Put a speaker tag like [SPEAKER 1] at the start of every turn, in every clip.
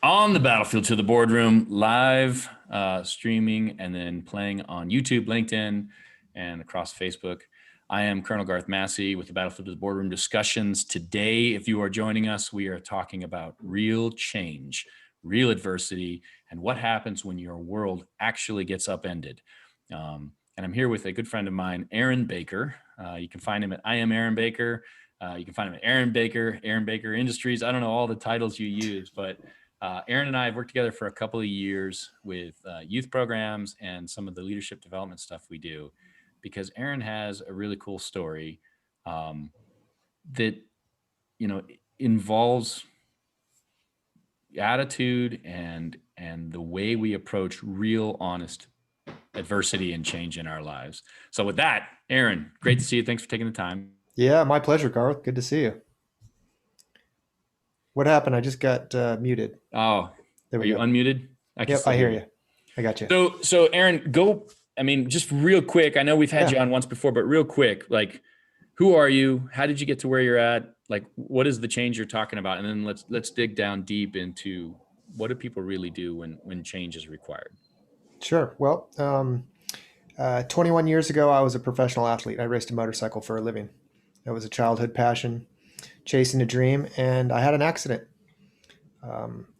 [SPEAKER 1] On the battlefield to the boardroom, live streaming and then playing on YouTube, LinkedIn, and across Facebook. I am Colonel Garth Massey with the Battlefield to the Boardroom discussions. Today, if you are joining us, we are talking about real change, real adversity, and what happens when your world actually gets upended. And I'm here with a good friend of mine, Aaron Baker. You can find him at I Am Aaron Baker. You can find him at Aaron Baker Industries. I don't know all the titles you use, but Aaron and I have worked together for a couple of years with youth programs and some of the leadership development stuff we do, because Aaron has a really cool story that, involves attitude and the way we approach real, honest adversity and change in our lives. So with that, Aaron, great to see you. Thanks for taking the time.
[SPEAKER 2] Yeah, my pleasure, Garth. Good to see you. What happened? I just got muted.
[SPEAKER 1] Oh,
[SPEAKER 2] There
[SPEAKER 1] are
[SPEAKER 2] we
[SPEAKER 1] you
[SPEAKER 2] go.
[SPEAKER 1] unmuted? I can
[SPEAKER 2] Yep,
[SPEAKER 1] still
[SPEAKER 2] I
[SPEAKER 1] hear
[SPEAKER 2] hear you. I got you.
[SPEAKER 1] So Aaron, just real quick. I know we've had you
[SPEAKER 2] Yeah.
[SPEAKER 1] on once before, but real quick, like, who are you? How did you get to where you're at? Like, what is the change you're talking about? And then let's dig down deep into what do people really do when change is required?
[SPEAKER 2] Sure. Well, 21 years ago, I was a professional athlete. I raced a motorcycle for a living. That was a childhood passion, chasing a dream, and I had an accident,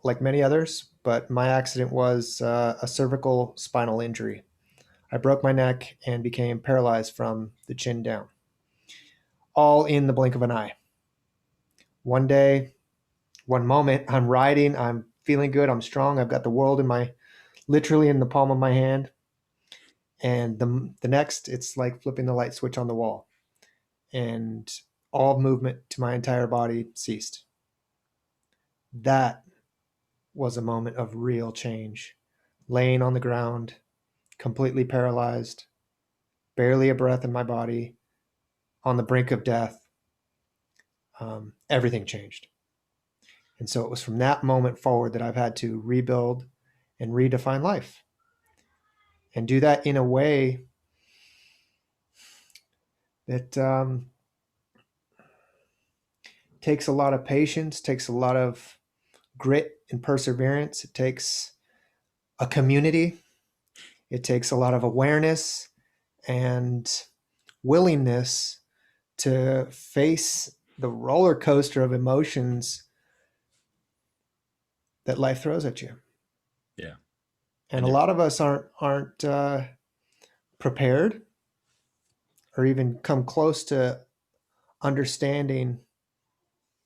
[SPEAKER 2] like many others, but my accident was a cervical spinal injury. I broke my neck and became paralyzed from the chin down, all in the blink of an eye. One day, one moment, I'm riding, I'm feeling good, I'm strong, I've got the world literally in the palm of my hand. And the next, it's like flipping the light switch on the wall, and all movement to my entire body ceased. That was a moment of real change. Laying on the ground, completely paralyzed, barely a breath in my body, on the brink of death. Everything changed. And so it was from that moment forward that I've had to rebuild and redefine life, and do that in a way that takes a lot of patience, takes a lot of grit and perseverance. It takes a community. It takes a lot of awareness and willingness to face the roller coaster of emotions that life throws at you.
[SPEAKER 1] Yeah.
[SPEAKER 2] And a lot of us aren't prepared or even come close to understanding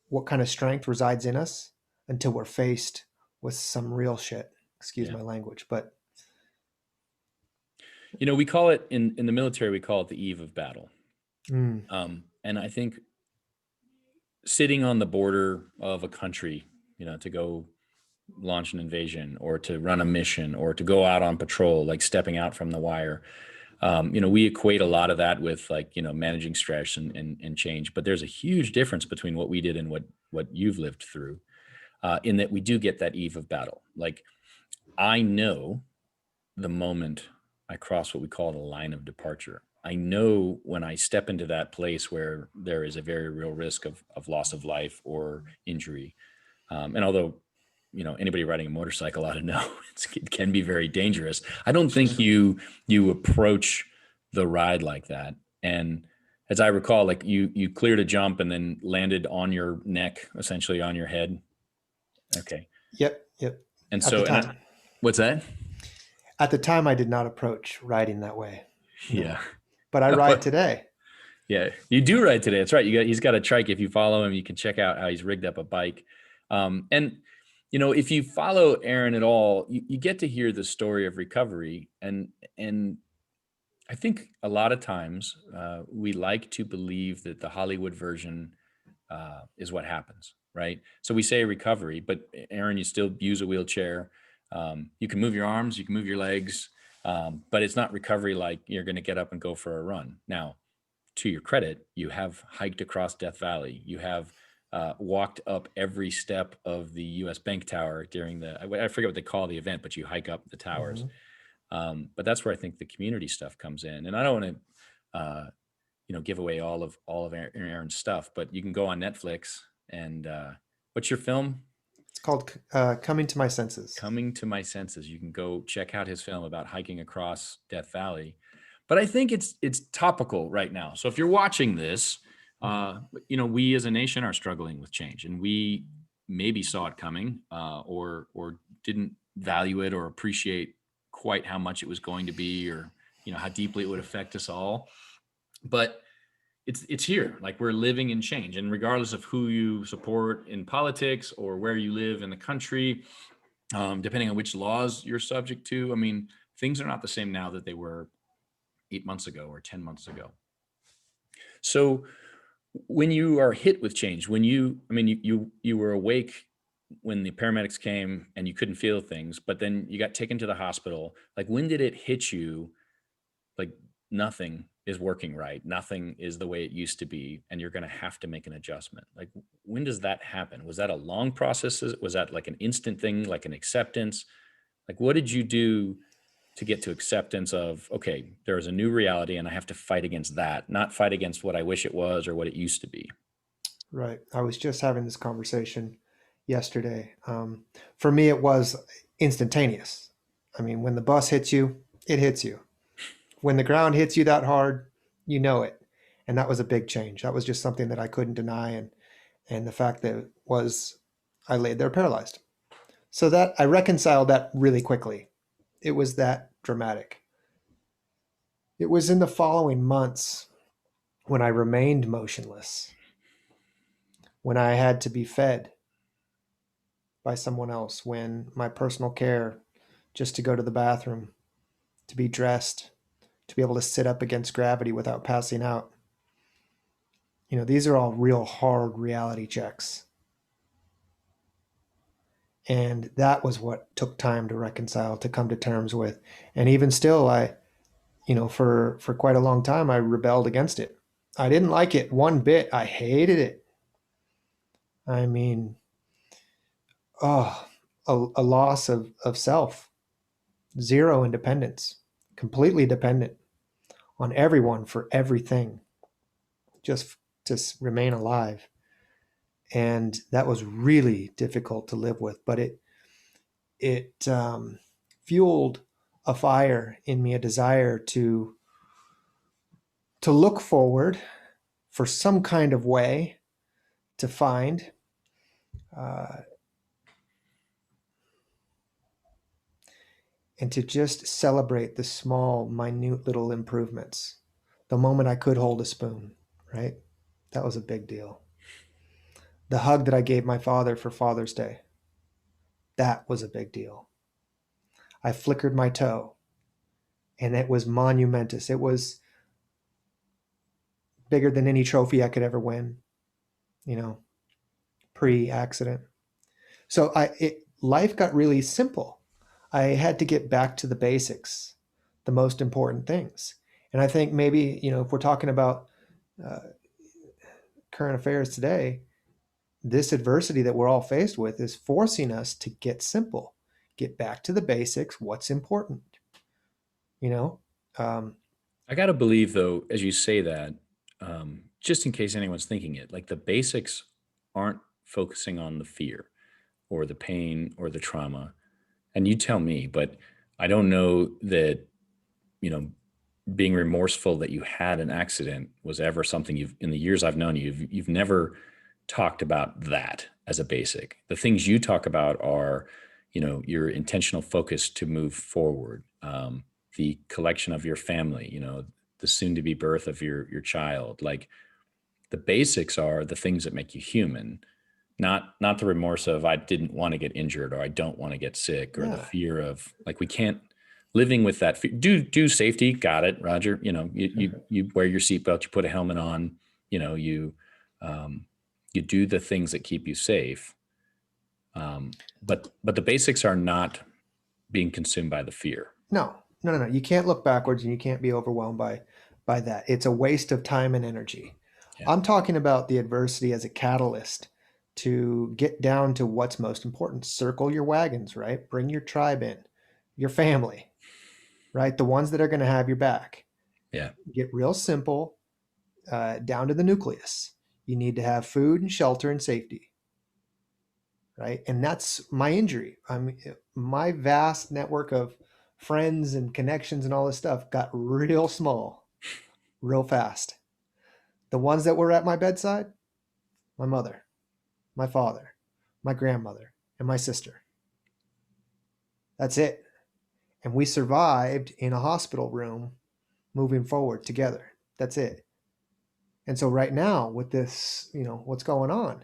[SPEAKER 2] what kind of strength resides in us until we're faced with some real shit. Excuse my language, but
[SPEAKER 1] we call it in the military, we call it the eve of battle.
[SPEAKER 2] mm,
[SPEAKER 1] And I think sitting on the border of a country, to go launch an invasion or to run a mission or to go out on patrol, like stepping out from the wire. We equate a lot of that with managing stress and change, but there's a huge difference between what we did and what you've lived through, in that we do get that eve of battle. Like, I know the moment I cross what we call the line of departure. I know when I step into that place where there is a very real risk of loss of life or injury. And although, anybody riding a motorcycle ought to know it can be very dangerous. I don't think you approach the ride like that. And as I recall, like you cleared a jump and then landed on your neck, essentially on your head. Okay.
[SPEAKER 2] yep.
[SPEAKER 1] And
[SPEAKER 2] At
[SPEAKER 1] so,
[SPEAKER 2] the time,
[SPEAKER 1] what's that?
[SPEAKER 2] at the time, I did not approach riding that way. No.
[SPEAKER 1] Yeah.
[SPEAKER 2] But I ride today.
[SPEAKER 1] Yeah, you do ride today. That's right. He's got a trike. If you follow him, you can check out how he's rigged up a bike. And if you follow Aaron at all, you get to hear the story of recovery. And I think a lot of times we like to believe that the Hollywood version is what happens, right? So we say recovery, but Aaron, you still use a wheelchair. You can move your arms, you can move your legs, but it's not recovery like you're going to get up and go for a run. Now, to your credit, you have hiked across Death Valley. You have walked up every step of the U.S. Bank Tower during I forget what they call the event, but you hike up the towers.
[SPEAKER 2] Mm-hmm.
[SPEAKER 1] But that's where I think the community stuff comes in. And I don't want to, give away all of Aaron's stuff, but you can go on Netflix and what's your film?
[SPEAKER 2] called Coming to My Senses.
[SPEAKER 1] Coming to My Senses. You can go check out his film about hiking across Death Valley. But I think it's topical right now. So if you're watching this, we as a nation are struggling with change, and we maybe saw it coming, or didn't value it or appreciate quite how much it was going to be, or how deeply it would affect us all. But it's here. Like, we're living in change, and regardless of who you support in politics or where you live in the country, depending on which laws you're subject to, I mean, things are not the same now that they were 8 months ago or 10 months ago. So when you are hit with change, you were awake when the paramedics came and you couldn't feel things, but then you got taken to the hospital. Like, when did it hit you? Like, nothing is working right. Nothing is the way it used to be. And you're going to have to make an adjustment. Like, when does that happen? Was that a long process? Was that like an instant thing, like an acceptance? Like, what did you do to get to acceptance of, okay, there is a new reality and I have to fight against that, not fight against what I wish it was or what it used to be?
[SPEAKER 2] Right. I was just having this conversation yesterday. For me, it was instantaneous. I mean, when the bus hits you, it hits you. When the ground hits you that hard, you know it. And that was a big change. That was just something that I couldn't deny. And the fact that I laid there paralyzed. So that I reconciled that really quickly. It was that dramatic. It was in the following months when I remained motionless, when I had to be fed by someone else, when my personal care, just to go to the bathroom, to be dressed, to be able to sit up against gravity without passing out. These are all real hard reality checks. And that was what took time to reconcile, to come to terms with. And even still, for quite a long time, I rebelled against it. I didn't like it one bit. I hated it. I mean, oh, a loss of self, zero independence, completely dependent on everyone for everything, just to remain alive. And that was really difficult to live with, but it fueled a fire in me, a desire to look forward for some kind of way to find uh, and to just celebrate the small, minute little improvements. The moment I could hold a spoon, right? That was a big deal. The hug that I gave my father for Father's Day, that was a big deal. I flickered my toe, and it was monumentous. It was bigger than any trophy I could ever win, you know, pre-accident. So life got really simple. I had to get back to the basics, the most important things. And I think maybe, if we're talking about uh, current affairs today, this adversity that we're all faced with is forcing us to get simple, get back to the basics, what's important, you know? Um,
[SPEAKER 1] I got to believe, though, as you say that, just in case anyone's thinking it, like, the basics aren't focusing on the fear or the pain or the trauma. And you tell me, but I don't know that, you know, being remorseful that you had an accident was ever something in the years I've known you, you've never talked about that as a basic. The things you talk about are, your intentional focus to move forward, the collection of your family, the soon to be birth of your child. Like, the basics are the things that make you human, not the remorse of, I didn't want to get injured, or I don't want to get sick, or the
[SPEAKER 2] yeah,
[SPEAKER 1] fear of, like, we can't living with that fear. Do safety, got it, Roger. You wear your seatbelt, you put a helmet on, you um, you do the things that keep you safe. But the basics are not being consumed by the fear.
[SPEAKER 2] no. You can't look backwards, and you can't be overwhelmed by that. It's a waste of time and energy.
[SPEAKER 1] Yeah.
[SPEAKER 2] I'm talking about the adversity as a catalyst to get down to what's most important. Circle your wagons, right? Bring your tribe in, your family, right? The ones that are going to have your back.
[SPEAKER 1] Yeah.
[SPEAKER 2] Get real simple, down to the nucleus. You need to have food and shelter and safety, right? And that's my injury. My vast network of friends and connections and all this stuff got real small, real fast. The ones that were at my bedside, my mother, my father, my grandmother, and my sister. That's it. And we survived in a hospital room moving forward together. That's it. And so right now with this, what's going on,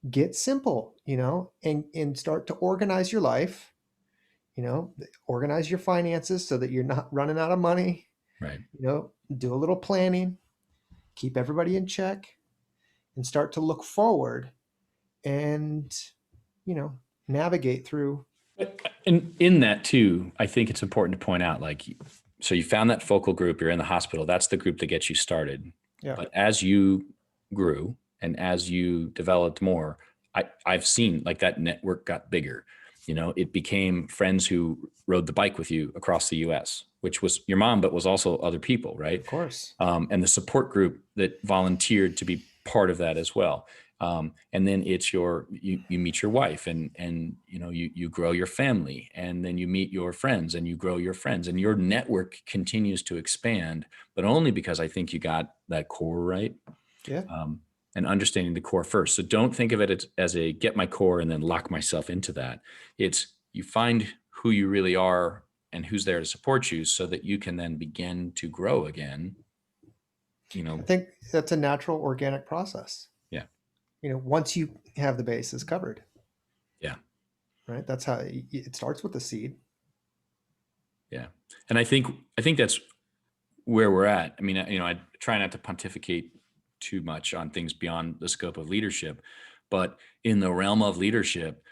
[SPEAKER 2] get simple, and start to organize your life, you know, organize your finances so that you're not running out of money,
[SPEAKER 1] Right.
[SPEAKER 2] do a little planning, keep everybody in check, and start to look forward and, you know, navigate through.
[SPEAKER 1] And in that too, I think it's important to point out, like, so you found that focal group, you're in the hospital, that's the group that gets you started.
[SPEAKER 2] Yeah,
[SPEAKER 1] But as you grew and as you developed more, I've seen like that network got bigger. It became friends who rode the bike with you across the US, which was your mom, but was also other people, right?
[SPEAKER 2] of course.
[SPEAKER 1] And the support group that volunteered to be part of that as well. And then it's you meet your wife, and you grow your family, and then you meet your friends and you grow your friends, and your network continues to expand, but only because I think you got that core right.
[SPEAKER 2] Yeah.
[SPEAKER 1] And understanding the core first. So don't think of it as a get my core and then lock myself into that. It's you find who you really are and who's there to support you so that you can then begin to grow again.
[SPEAKER 2] I think that's a natural organic process.
[SPEAKER 1] Yeah.
[SPEAKER 2] Once you have the bases covered,
[SPEAKER 1] Yeah.
[SPEAKER 2] right? That's how it starts with the seed.
[SPEAKER 1] Yeah. And I think that's where we're at. I mean, I try not to pontificate too much on things beyond the scope of leadership, but in the realm of leadership,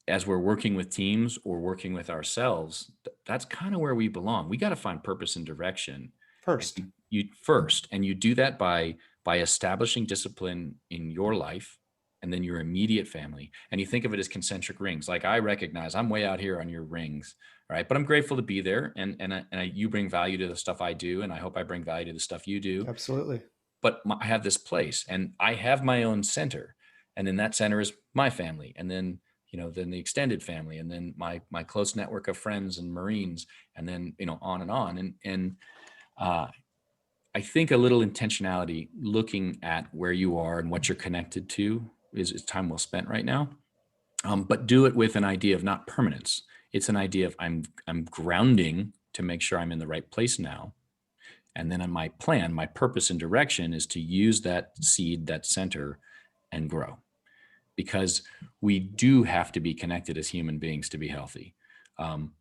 [SPEAKER 1] as we're working with teams or working with ourselves, that's kind of where we belong. We got to find purpose and direction. And
[SPEAKER 2] First.
[SPEAKER 1] you first, and you do that by establishing discipline in your life and then your immediate family. And you think of it as concentric rings. Like, I recognize I'm way out here on your rings, right? But I'm grateful to be there, and you bring value to the stuff I do, and I hope I bring value to the stuff you do.
[SPEAKER 2] Absolutely.
[SPEAKER 1] But I have this place, and I have my own center, and then that center is my family, and then then the extended family, and then my close network of friends and Marines, and then on and on, and I think a little intentionality, looking at where you are and what you're connected to, is time well spent right now. But do it with an idea of not permanence. It's an idea of I'm grounding to make sure I'm in the right place now. And then on my plan, my purpose and direction is to use that seed, that center, and grow. Because we do have to be connected as human beings to be healthy. And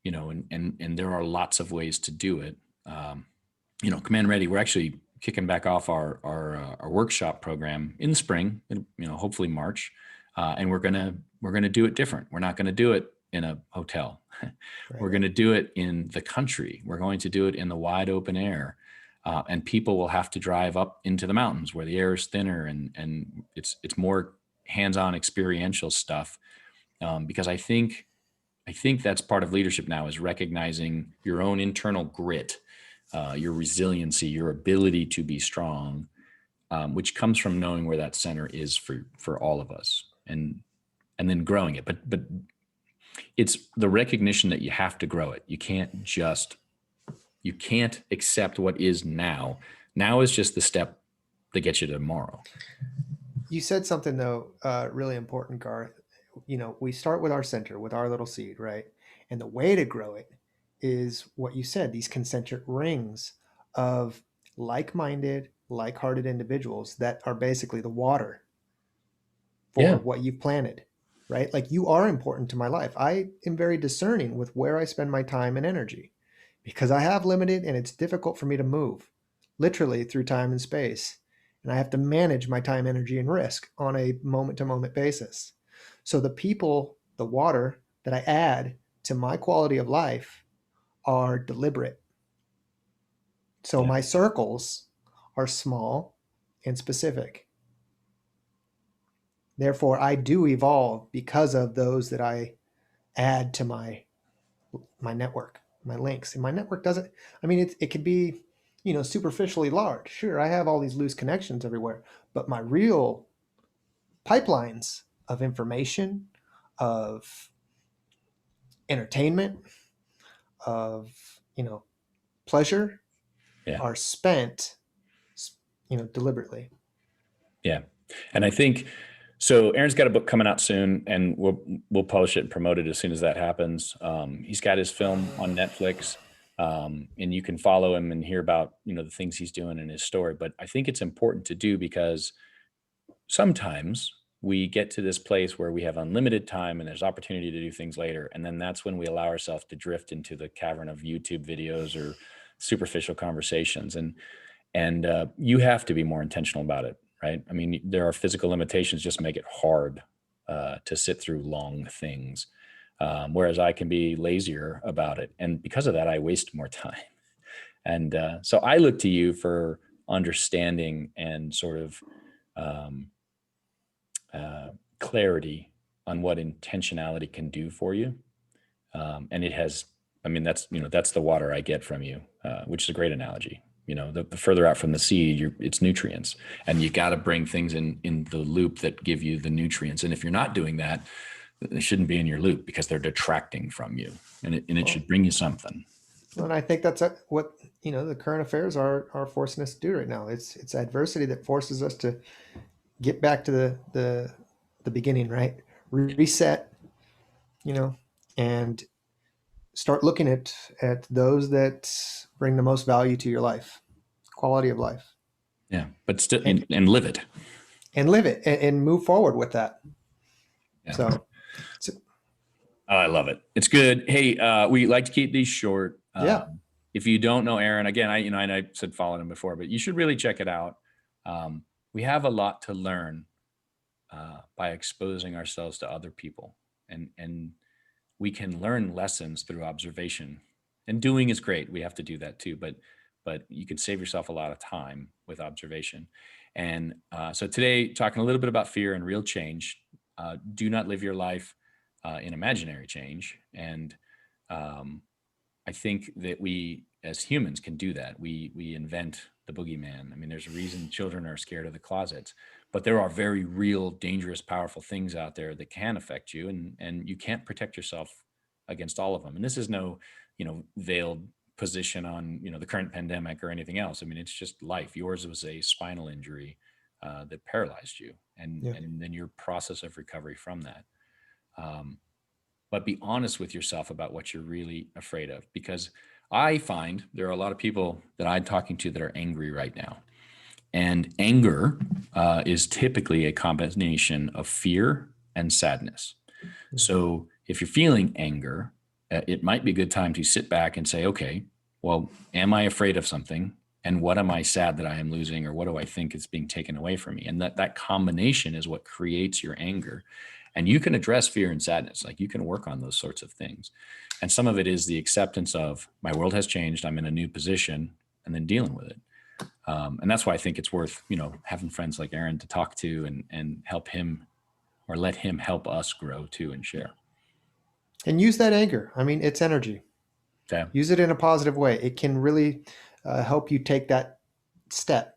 [SPEAKER 1] there are lots of ways to do it. CommandReady, we're actually kicking back off our workshop program in the spring, hopefully March, and we're gonna do it different. We're not gonna do it in a hotel.
[SPEAKER 2] Right.
[SPEAKER 1] We're gonna do it in the country. We're going to do it in the wide open air, and people will have to drive up into the mountains where the air is thinner, and it's more hands-on experiential stuff, because I think that's part of leadership now, is recognizing your own internal grit, your resiliency, your ability to be strong, which comes from knowing where that center is for all of us, and then growing it. But it's the recognition that you have to grow it. You can't accept what is now. Now is just the step that gets you to tomorrow.
[SPEAKER 2] You said something though, really important, Garth. We start with our center, with our little seed, right? And the way to grow it is what you said, these concentric rings of like-minded, like-hearted individuals that are basically the water for
[SPEAKER 1] Yeah.
[SPEAKER 2] what you've planted, right? Like, you are important to my life. I am very discerning with where I spend my time and energy because I have limited and it's difficult for me to move literally through time and space. And I have to manage my time, energy, and risk on a moment to moment basis. So the people, the water that I add to my quality of life are deliberate. So
[SPEAKER 1] Yeah.
[SPEAKER 2] my circles are small and specific. Therefore, I do evolve because of those that I add to my network, my links. And my network doesn't, I mean, it could be, superficially large. Sure, I have all these loose connections everywhere, but my real pipelines of information, of entertainment, of, pleasure
[SPEAKER 1] Yeah.
[SPEAKER 2] are spent, deliberately.
[SPEAKER 1] Yeah. And I think so. Aaron's got a book coming out soon, and we'll publish it and promote it as soon as that happens. He's got his film on Netflix, and you can follow him and hear about the things he's doing in his story. But I think it's important to do because sometimes we get to this place where we have unlimited time and there's opportunity to do things later, and then that's when we allow ourselves to drift into the cavern of YouTube videos or superficial conversations. And you have to be more intentional about it, right? I mean, there are physical limitations just make it hard to sit through long things, whereas I can be lazier about it, and because of that, I waste more time. And so I look to you for understanding and sort of clarity on what intentionality can do for you. And it has, I mean, that's the water I get from you, which is a great analogy. The further out from the seed, it's nutrients, and you got to bring things in the loop that give you the nutrients. And if you're not doing that, they shouldn't be in your loop because they're detracting from you, and it should bring you something.
[SPEAKER 2] And I think that's what the current affairs are forcing us to do right now. It's adversity that forces us to get back to the beginning, right? Reset, and start looking at those that bring the most value to your life, quality of life.
[SPEAKER 1] Yeah, but still, and live it,
[SPEAKER 2] and live it, and move forward with that.
[SPEAKER 1] Yeah.
[SPEAKER 2] So
[SPEAKER 1] Oh, I love it. It's good. Hey, we like to keep these short.
[SPEAKER 2] Yeah.
[SPEAKER 1] If you don't know Aaron, again, I said followed him before, but you should really check it out. We have a lot to learn by exposing ourselves to other people, and we can learn lessons through observation. And doing is great. We have to do that too, but you can save yourself a lot of time with observation. And so today, talking a little bit about fear and real change. Do not live your life in imaginary change. And I think that we as humans can do that. We invent the boogeyman. I mean, there's a reason children are scared of the closets, but there are very real, dangerous, powerful things out there that can affect you, and you can't protect yourself against all of them. And this is no, veiled position on, the current pandemic or anything else. I mean, it's just life. Yours was a spinal injury that paralyzed you, and then your process of recovery from that. But be honest with yourself about what you're really afraid of, because I find there are a lot of people that I'm talking to that are angry right now. And anger is typically a combination of fear and sadness. Mm-hmm. So if you're feeling anger, it might be a good time to sit back and say, okay, well, am I afraid of something? And what am I sad that I am losing? Or what do I think is being taken away from me? And that combination is what creates your anger. And you can address fear and sadness. Like, you can work on those sorts of things. And some of it is the acceptance of my world has changed. I'm in a new position, and then dealing with it. And that's why I think it's worth, having friends like Aaron to talk to and help him, or let him help us grow too and share.
[SPEAKER 2] And use that anger. I mean, it's energy.
[SPEAKER 1] Yeah.
[SPEAKER 2] Use it in a positive way. It can really help you take that step,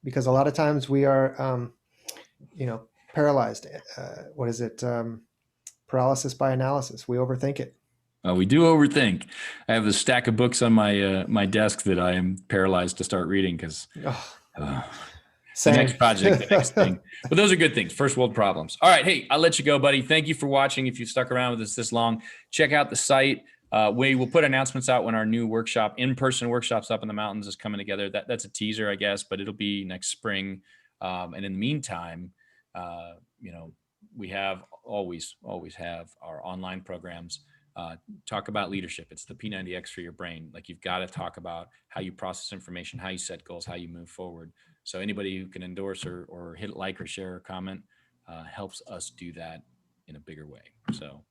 [SPEAKER 2] because a lot of times we are, paralyzed. What is it? Paralysis by analysis. We overthink it.
[SPEAKER 1] We do overthink. I have a stack of books on my desk that I am paralyzed to start reading because the next project, the next thing. But those are good things. First world problems. All right. Hey, I'll let you go, buddy. Thank you for watching. If you stuck around with us this long, check out the site. We will put announcements out when our new workshop, in-person workshops up in the mountains, is coming together. That's a teaser, I guess, but it'll be next spring. And in the meantime, we have always have our online programs. Talk about leadership. It's the P90X for your brain. Like, you've got to talk about how you process information, how you set goals, how you move forward. So anybody who can endorse or hit like or share or comment helps us do that in a bigger way. So,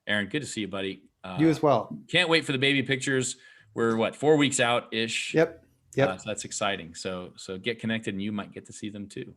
[SPEAKER 1] Aaron, good to see you, buddy.
[SPEAKER 2] You as well.
[SPEAKER 1] Can't wait for the baby pictures. We're 4 weeks out ish.
[SPEAKER 2] Yep.
[SPEAKER 1] So that's exciting. So get connected, and you might get to see them too.